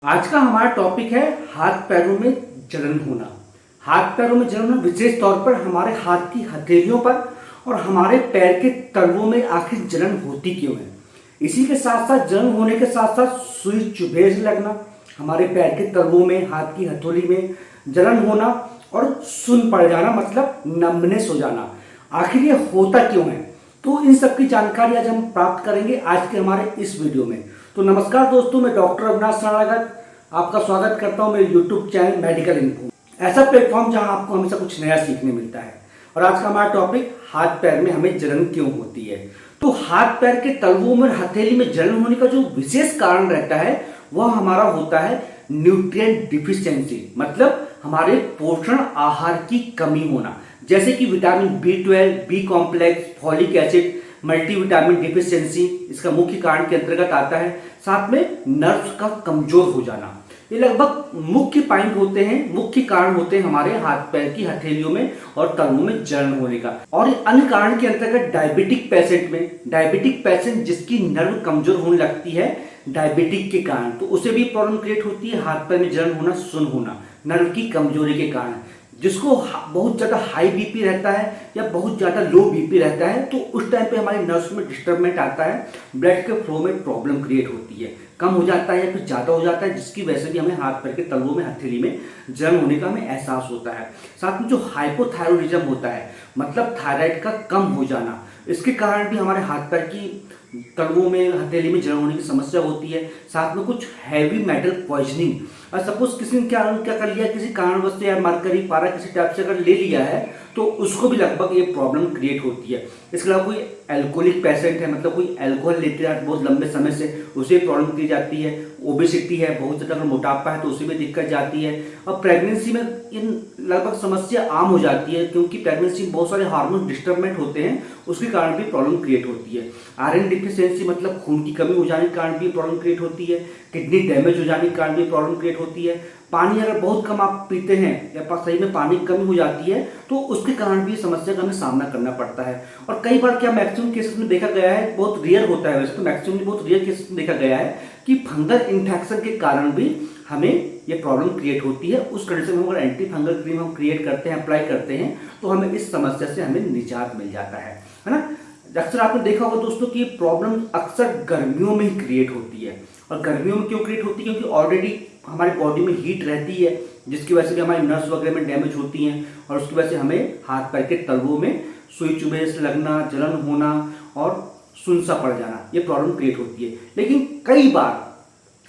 आज का हमारा टॉपिक है हाथ पैरों में जलन होना। हाथ पैरों में जलन होना विशेष तौर पर हमारे हाथ की हथेलियों पर और हमारे पैर के तलवों में आखिर जलन होती क्यों है। इसी के साथ साथ जलन होने के साथ साथ सुई चुभे से लगना, हमारे पैर के तलवों में, हाथ की हथेली में जलन होना और सुन्न पड़ जाना मतलब नमनेस हो जाना। आखिर ये होता क्यों है, तो इन सब की जानकारी आज हम प्राप्त करेंगे आज के हमारे इस वीडियो में। तो नमस्कार दोस्तों, मैं डॉक्टर अविनाश शरणागत आपका स्वागत करता हूं मेरे यूट्यूब चैनल मेडिकल इन्फो, ऐसा प्लेटफॉर्म जहां आपको हमेशा कुछ नया सीखने मिलता है। और आज का हमारा टॉपिक हाथ पैर में हमें जलन क्यों होती है। तो हाथ पैर के तलवों में, हथेली में जलन होने का जो विशेष कारण रहता है वह हमारा होता है न्यूट्रिएंट डिफिशियंसी, मतलब हमारे पोषण आहार की कमी होना, जैसे कि vitamin B12, B complex, folic acid, multivitamin deficiency इसका मुख्य कारण के अंतर्गत आता है। साथ में नर्व्स का कमजोर हो जाना, ये लगभग मुख्य पॉइंट होते हैं, मुख्य कारण होते हैं हमारे हाथ पैर की हथेलियों में और तलवों में जलन होने का। और अन्य कारण के अंतर्गत डायबिटिक पेशेंट में, डायबिटिक पेशेंट जिसकी नर्व कमजोर होने लगती है डायबिटिक के कारण, तो उसे भी प्रॉब्लम क्रिएट होती है हाथ पैर में जलन होना, सुन्न होना, नर्व की कमजोरी के कारण। जिसको बहुत ज़्यादा हाई बीपी रहता है या बहुत ज़्यादा लो बीपी रहता है, तो उस टाइम पे हमारी नर्व्स में डिस्टर्बमेंट आता है, ब्लड के फ्लो में प्रॉब्लम क्रिएट होती है, कम हो जाता है या फिर ज़्यादा हो जाता है, जिसकी वजह से भी हमें हाथ पैर के तलवों में, हथेली में जलन होने का हमें एहसास होता है। साथ में जो हाइपोथायरॉयडिज्म होता है, मतलब थायराइड का कम हो जाना, इसके कारण भी हमारे हाथ पैर की तलवों में, हथेली में जलन होने की समस्या होती है। साथ में कुछ हैवी मेटल पॉइजनिंग, और सपोज किसी ने क्या कर लिया, किसी कारणवश से या मरकरी, पारा किसी टाइप से अगर ले लिया है तो उसको भी लगभग ये प्रॉब्लम क्रिएट होती है। इसके अलावा कोई एल्कोहलिक पेशेंट है, मतलब कोई अल्कोहल लेते हैं बहुत लंबे समय से, उसे प्रॉब्लम की जाती है। ओबेसिटी है, बहुत ज़्यादा अगर मोटापा है तो उसी में दिक्कत जाती है। और प्रेगनेंसी में इन लगभग समस्या आम हो जाती है, क्योंकि प्रेगनेंसी में बहुत सारे हार्मोन डिस्टर्बमेंट होते हैं, उसके कारण भी प्रॉब्लम क्रिएट होती है। आयरन डिफिशियंसी मतलब खून की कमी हो जाने के कारण भी प्रॉब्लम क्रिएट होती है। किडनी डैमेज हो जाने के कारण भी प्रॉब्लम क्रिएट होती है। पानी अगर बहुत कम आप पीते हैं या सही में पानी की कमी हो जाती है तो उसके कारण भी समस्या का हमें सामना करना पड़ता है। और कई बार क्या मैक्सिमम केसेस में देखा गया है, बहुत रेयर होता है वैसे तो, मैक्सिमम बहुत रेयर केसेस में देखा गया है कि फंगल इन्फेक्शन के कारण भी हमें ये प्रॉब्लम क्रिएट होती है। उस कंडीशन में अगर एंटी फंगल क्रीम हम क्रिएट करते हैं, अप्लाई करते हैं, तो हमें इस समस्या से हमें निजात मिल जाता है ना। अक्सर आपने देखा होगा दोस्तों कि ये प्रॉब्लम अक्सर गर्मियों में ही क्रिएट होती है। और गर्मियों में क्यों क्रिएट होती है, क्योंकि ऑलरेडी हमारी बॉडी में हीट रहती है, जिसकी वजह से भी हमारी नर्व्स वगैरह में डैमेज होती हैं, और उसकी वजह से हमें हाथ पैर के तलवों में सुई चुभे से लगना, जलन होना और सुन्न सा पड़ जाना, ये प्रॉब्लम क्रिएट होती है। लेकिन कई बार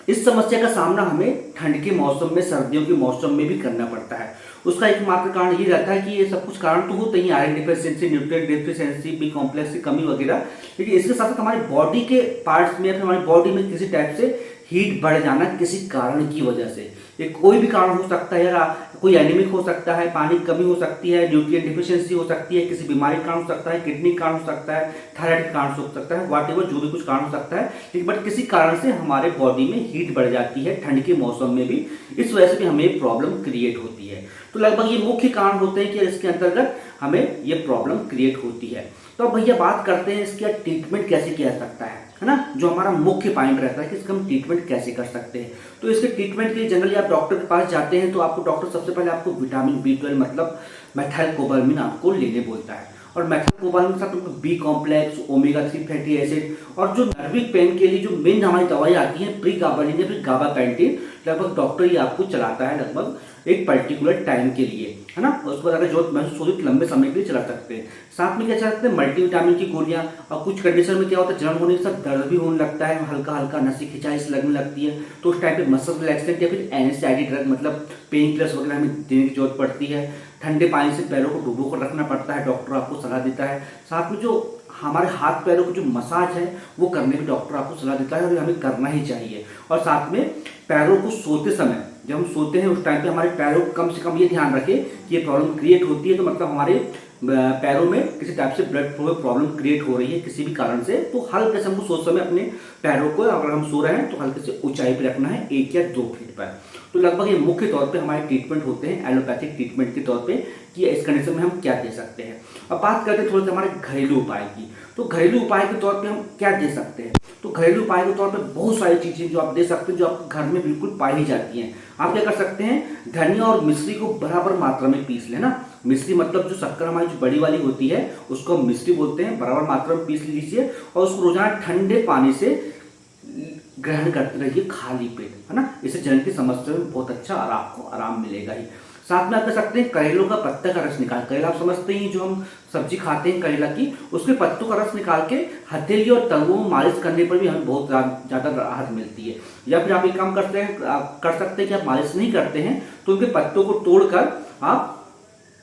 इस समस्या का सामना हमें ठंड के मौसम में, सर्दियों के मौसम में भी करना पड़ता है। उसका एकमात्र कारण ये रहता है कि ये सब कुछ कारण तो होते ही, iron deficiency, nutrient deficiency, B complex की कमी वगैरह, लेकिन इसके साथ साथ हमारी बॉडी के पार्ट्स में या फिर हमारी बॉडी में किसी टाइप से हीट बढ़ जाना किसी कारण की वजह से, ये कोई भी कारण हो सकता है। या कोई एनीमिक हो सकता है, पानी की कमी हो सकती है, न्यूट्रिएंट डिफिशियंसी हो सकती है, किसी बीमारी का कारण हो सकता है, किडनी का कारण हो सकता है, थायराइड का कारण हो सकता है, व्हाटएवर जो भी कुछ कारण हो सकता है, लेकिन बट किसी कारण से हमारे बॉडी में हीट बढ़ जाती है ठंड के मौसम में भी, इस वजह से भी हमें प्रॉब्लम क्रिएट होती है। तो लगभग ये मुख्य कारण होते हैं कि इसके अंतर्गत हमें ये प्रॉब्लम क्रिएट होती है। तो अब भैया बात करते हैं इसका ट्रीटमेंट कैसे किया जा सकता है ना, जो हमारा मुख्य पॉइंट रहता है कि इसका हम ट्रीटमेंट कैसे कर सकते हैं। तो इसके ट्रीटमेंट के लिए जनरली आप डॉक्टर के पास जाते हैं तो आपको डॉक्टर सबसे पहले आपको विटामिन B12 मतलब मेथाइलकोबालामिन आपको लेने बोलता है। और मेथाइलकोबालामिन के साथ B complex, omega three fatty acid, और जो नर्विक पेन के लिए जो मेन हमारी दवाई आती है प्रीगाबालिन या फिर गाबापेंटिन, लगभग डॉक्टर ही आपको चलाता है लगभग एक पर्टिकुलर टाइम के लिए, है ना। उसके बाद अगर जरूरत महसूस होगी तो लंबे समय के लिए चला सकते हैं। साथ में क्या चला सकते हैं, मल्टीविटामिन की गोलियां। और कुछ कंडीशन में क्या होता है, जलन होने के साथ दर्द भी होने लगता है, हल्का हल्का नसी खिंचाई से लगने लगती है, तो उस टाइम पे मसल रिलैक्सेंट या फिर एनेस्थेटिक ड्रग मतलब पेन किलर्स वगैरह हमें देने की जरूरत पड़ती है। ठंडे पानी से पैरों को डुबो कर रखना पड़ता है, डॉक्टर आपको सलाह देता है। साथ में जो हमारे हाथ पैरों की जो मसाज है वो करने की डॉक्टर आपको सलाह देता है, और हमें करना ही चाहिए। और साथ में पैरों को सोते समय, जब हम सोते हैं उस टाइम पे हमारे पैरों को कम से कम ये ध्यान रखें कि ये प्रॉब्लम क्रिएट होती है तो मतलब हमारे पैरों में किसी टाइप से ब्लड फ्लो में प्रॉब्लम क्रिएट हो रही है किसी भी कारण से, तो हल्के से हमको सोच समय अपने पैरों को, अगर हम सो रहे हैं तो हल्के से ऊंचाई पे रखना है 1 या 2 फीट पर। तो लगभग ये मुख्य तौर पे हमारे ट्रीटमेंट होते हैं एलोपैथिक ट्रीटमेंट के तौर पे कि इस कंडीशन में हम क्या दे सकते हैं। अब बात करते हैं थोड़े से हमारे घरेलू उपाय की। तो घरेलू उपाय के तौर पे हम क्या दे सकते हैं? तो घरेलू उपाय के तौर पे बहुत सारी चीजें जो आप दे सकते हैं जो आपके घर में बिल्कुल पाई जाती हैं। आप क्या कर सकते हैं, धनिया और मिश्री को बराबर मात्रा में पीस लेना। मिश्री मतलब जो शक्कर हमारी जो बड़ी वाली होती है उसको हम मिश्री बोलते हैं, बराबर मात्रा में पीस लीजिए और उसको रोजाना ठंडे पानी से ग्रहण करते रहिए खाली पेट, है ना। इससे जलन की समस्या में बहुत अच्छा आपको आराम मिलेगा ही। साथ में आप कर सकते हैं करेलों का पत्ते का रस निकाल, करेला आप समझते ही जो हम सब्जी खाते हैं करेला की, उसके पत्तों का रस निकाल के हथेली और तलवों में मालिश करने पर भी हमें बहुत ज्यादा राहत मिलती है। या फिर आप एक काम करते हैं, कर सकते हैं कि आप मालिश नहीं करते हैं तो उनके पत्तों को तोड़कर आप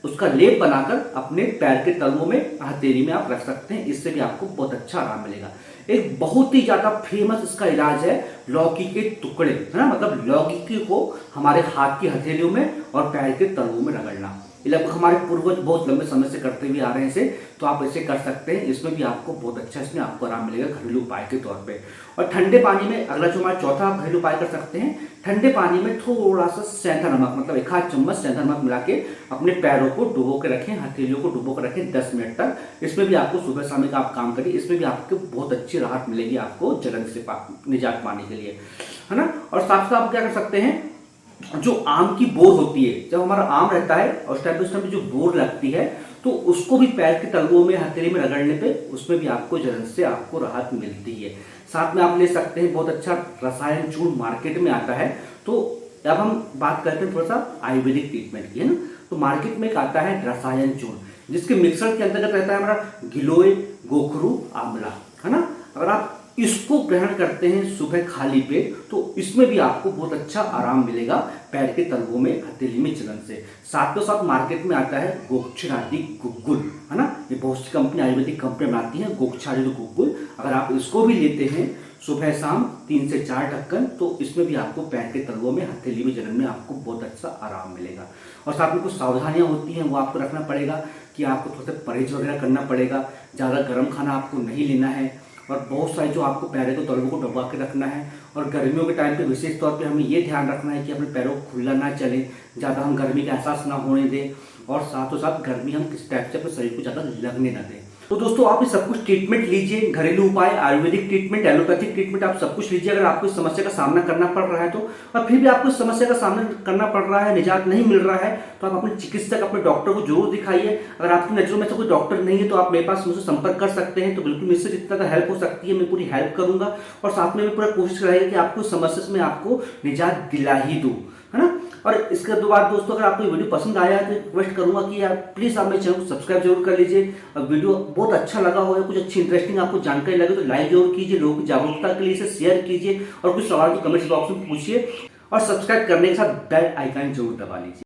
उसका लेप बनाकर अपने पैर के तलवों में हथेली में आप रख सकते हैं। इससे भी आपको बहुत अच्छा आराम मिलेगा। एक बहुत ही ज्यादा फेमस इसका इलाज है लौकी के टुकड़े, है ना। मतलब लौकी को हमारे हाथ की हथेलियों में और पैर के तलवों में रगड़ना, ये लगभग हमारे पूर्वज बहुत लंबे समय से करते हुए आ रहे हैं इसे, तो आप ऐसे कर सकते हैं। इसमें भी आपको बहुत अच्छा, इसमें आपको आराम मिलेगा घरेलू उपाय के तौर पे। और ठंडे पानी में अगला जो हमारा चौथा आप घरेलू उपाय कर सकते हैं, ठंडे पानी में थोड़ा सा सेंधा नमक, मतलब 1 आध चम्मच सेंधा नमक मिला के अपने पैरों को डुबो के रखें, हथेलियों को डुबो के रखें 10 मिनट तक। इसमें भी आपको सुबह शाम का आप काम करिए, इसमें भी आपको बहुत अच्छी राहत मिलेगी आपको जलन से निजात पाने के लिए, है ना। और साथ साथ आप क्या कर सकते हैं, जो आम की बोर होती है, जब हमारा आम रहता है और उस टाइम पे जो बोर लगती है तो उसको भी पैर के तलवों में हथेली में रगड़ने पे उसमें भी आपको जलन से आपको राहत मिलती है। साथ में आप ले सकते हैं बहुत अच्छा रसायन चूर्ण मार्केट में आता है। तो अब हम बात करते हैं थोड़ा सा आयुर्वेदिक ट्रीटमेंट की, है ना। तो मार्केट में एक आता है रसायन चूर्ण जिसके मिक्सर के अंतर्गत रहता है हमारा गिलोय, गोखरू, आंवला, है ना। अगर आप इसको ग्रहण करते हैं सुबह खाली पेट तो इसमें भी आपको बहुत अच्छा आराम मिलेगा पैर के तलवों में हथेली में जलन से। साथ ही साथ मार्केट में आता है गोक्षादि गुग्गुल, है ना। ये बहुत सी कंपनी आयुर्वेदिक कंपनी बनाती है गोक्षादि गुग्गुल। अगर आप इसको भी लेते हैं सुबह शाम 3 से 4 ढक्कन, तो इसमें भी आपको पैर के तलवों में हथेली में जलन में आपको बहुत अच्छा आराम मिलेगा। और साथ में कुछ सावधानियां होती हैं वो आपको रखना पड़ेगा कि आपको थोड़ा सा परहेज वगैरह करना पड़ेगा, ज़्यादा गर्म खाना आपको नहीं लेना है और बहुत सारे जो आपको पैरों को तलवों को दबा के रखना है। और गर्मियों के टाइम पे विशेष तौर पे हमें ये ध्यान रखना है कि अपने पैरों को खुला ना चले, ज़्यादा हम गर्मी का एहसास ना होने दें और साथों साथ गर्मी हम किसी टाइप से अपने शरीर को ज़्यादा लगने ना दें। तो दोस्तों आप ये सब कुछ ट्रीटमेंट लीजिए, घरेलू उपाय, आयुर्वेदिक ट्रीटमेंट, एलोपैथिक ट्रीटमेंट, आप सब कुछ लीजिए। अगर आपको इस समस्या का सामना करना पड़ रहा है तो, और फिर भी आपको इस समस्या का सामना करना पड़ रहा है, निजात नहीं मिल रहा है, तो आप अपने चिकित्सक, अपने डॉक्टर को जरूर दिखाइए। अगर आपकी नजरों में से कोई डॉक्टर नहीं है तो आप मेरे पास मुझसे संपर्क कर सकते हैं। तो बिल्कुल मुझसे जितना हेल्प हो सकती है मैं पूरी हेल्प करूंगा और साथ में मैं पूरा कोशिश रहेगा कि आपको समस्या से मैं आपको निजात दिला ही दूं, है ना। और इसके बाद दोस्तों अगर आपको वीडियो पसंद आया है तो रिक्वेस्ट करूंगा कि यार प्लीज आप मेरे चैनल को सब्सक्राइब जरूर कर लीजिए। और वीडियो बहुत अच्छा लगा हो या कुछ अच्छी इंटरेस्टिंग आपको जानकारी लगे तो लाइक जरूर कीजिए, लोगों की जागरूकता के लिए इसे शेयर कीजिए और कुछ सवाल तो कमेंट बॉक्स में पूछिए और सब्सक्राइब करने के साथ बेल आइकन जरूर दबा लीजिए।